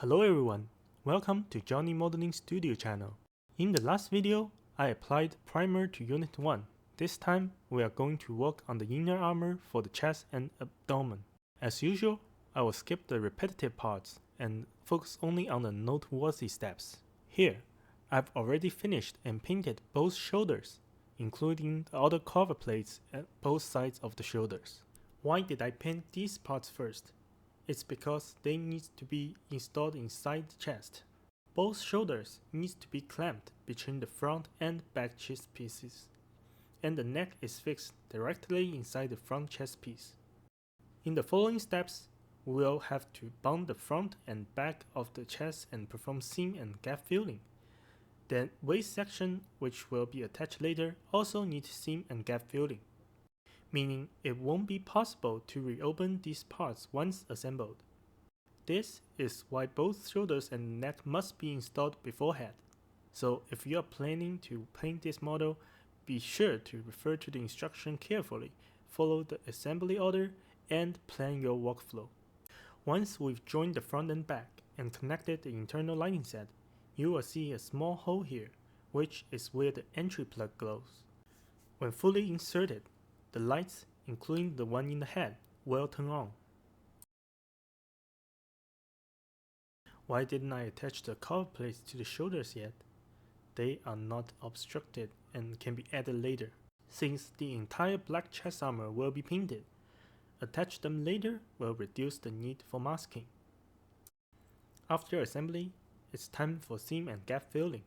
Hello everyone, welcome to Johnny Modeling Studio channel. In the last video, I applied primer to Unit 1. This time, we are going to work on the inner armor for the chest and abdomen. As usual, I will skip the repetitive parts and focus only on the noteworthy steps. Here, I've already finished and painted both shoulders, including the outer cover plates at both sides of the shoulders. Why did I paint these parts first? It's because they need to be installed inside the chest. Both shoulders need to be clamped between the front and back chest pieces, and the neck is fixed directly inside the front chest piece. In the following steps, we will have to bond the front and back of the chest and perform seam and gap filling. The waist section, which will be attached later, also needs seam and gap filling, meaning it won't be possible to reopen these parts once assembled. This is why both shoulders and neck must be installed beforehand. So if you are planning to paint this model, be sure to refer to the instruction carefully, follow the assembly order, and plan your workflow. Once we've joined the front and back and connected the internal lighting set, you will see a small hole here, which is where the entry plug goes. When fully inserted, the lights, including the one in the head, will turn on. Why didn't I attach the cover plates to the shoulders yet? They are not obstructed and can be added later. Since the entire black chest armor will be painted, attach them later will reduce the need for masking. After assembly, it's time for seam and gap filling.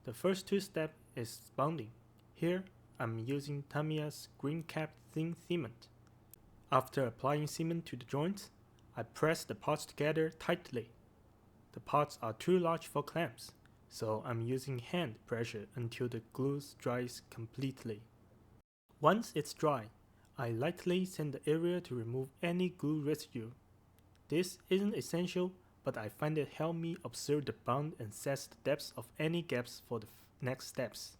The first two steps is bonding. Here, I'm using Tamiya's green capped thin cement. After applying cement to the joints, I press the parts together tightly. The parts are too large for clamps, so I'm using hand pressure until the glue dries completely. Once it's dry, I lightly sand the area to remove any glue residue. This isn't essential, but I find it helps me observe the bond and sets the depth of any gaps for the next steps.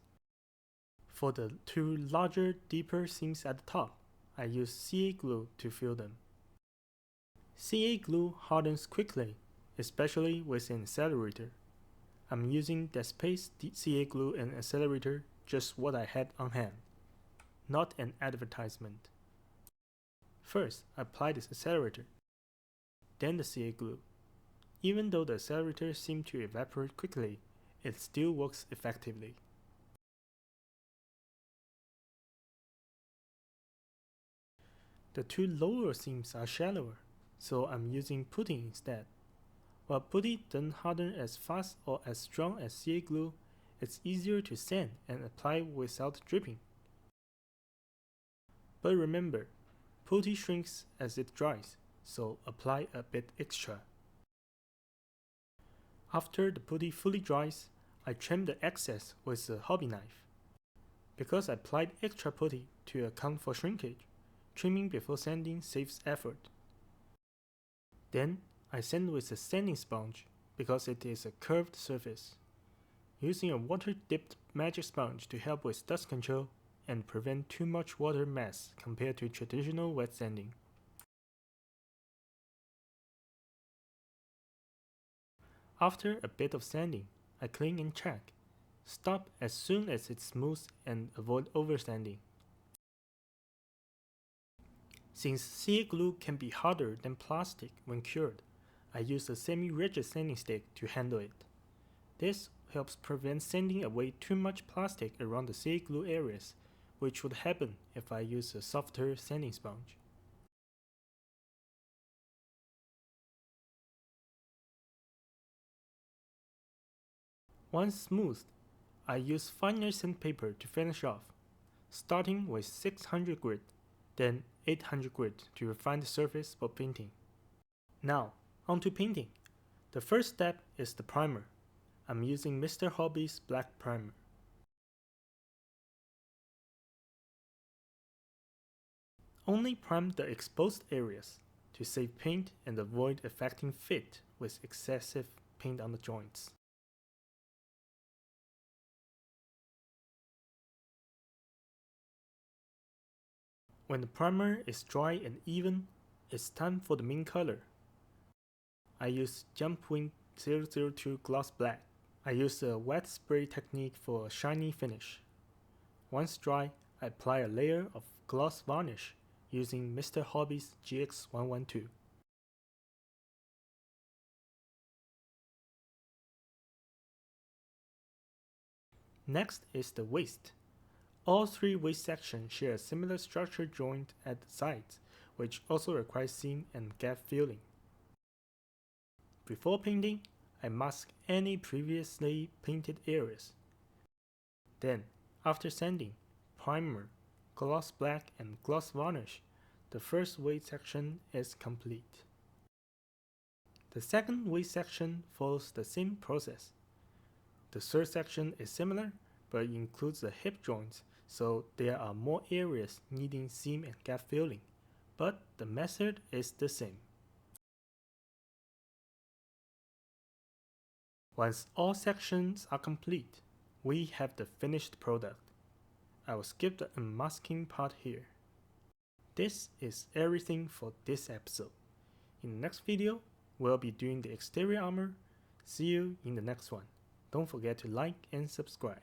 For the two larger, deeper seams at the top, I use CA glue to fill them. CA glue hardens quickly, especially with an accelerator. I'm using Despace CA glue and accelerator, just what I had on hand, not an advertisement. First, I apply this accelerator, then the CA glue. Even though the accelerator seemed to evaporate quickly, it still works effectively. The two lower seams are shallower, so I'm using putty instead. While putty doesn't harden as fast or as strong as CA glue, it's easier to sand and apply without dripping. But remember, putty shrinks as it dries, so apply a bit extra. After the putty fully dries, I trim the excess with a hobby knife. Because I applied extra putty to account for shrinkage, trimming before sanding saves effort. Then, I sand with a sanding sponge because it is a curved surface. Using a water-dipped magic sponge to help with dust control and prevent too much water mass compared to traditional wet sanding. After a bit of sanding, I clean and check. Stop as soon as it's smooth and avoid oversanding. Since CA glue can be harder than plastic when cured, I use a semi-rigid sanding stick to handle it. This helps prevent sanding away too much plastic around the CA glue areas, which would happen if I use a softer sanding sponge. Once smoothed, I use finer sandpaper to finish off, starting with 600 grit, then 800 grit to refine the surface for painting. Now, on to painting. The first step is the primer. I'm using Mr. Hobby's black primer. Only prime the exposed areas to save paint and avoid affecting fit with excessive paint on the joints. When the primer is dry and even, it's time for the main color. I use Jump Wing 002 Gloss Black. I use a wet spray technique for a shiny finish. Once dry, I apply a layer of gloss varnish using Mr. Hobby's GX112. Next is the waist. All three waist sections share a similar structure joint at the sides, which also requires seam and gap filling. Before painting, I mask any previously painted areas. Then, after sanding, primer, gloss black and gloss varnish, the first waist section is complete. The second waist section follows the same process. The third section is similar, but it includes the hip joints, so there are more areas needing seam and gap filling, but the method is the same. Once all sections are complete, we have the finished product. I will skip the unmasking part here. This is everything for this episode. In the next video, we'll be doing the exterior armor. See you in the next one. Don't forget to like and subscribe.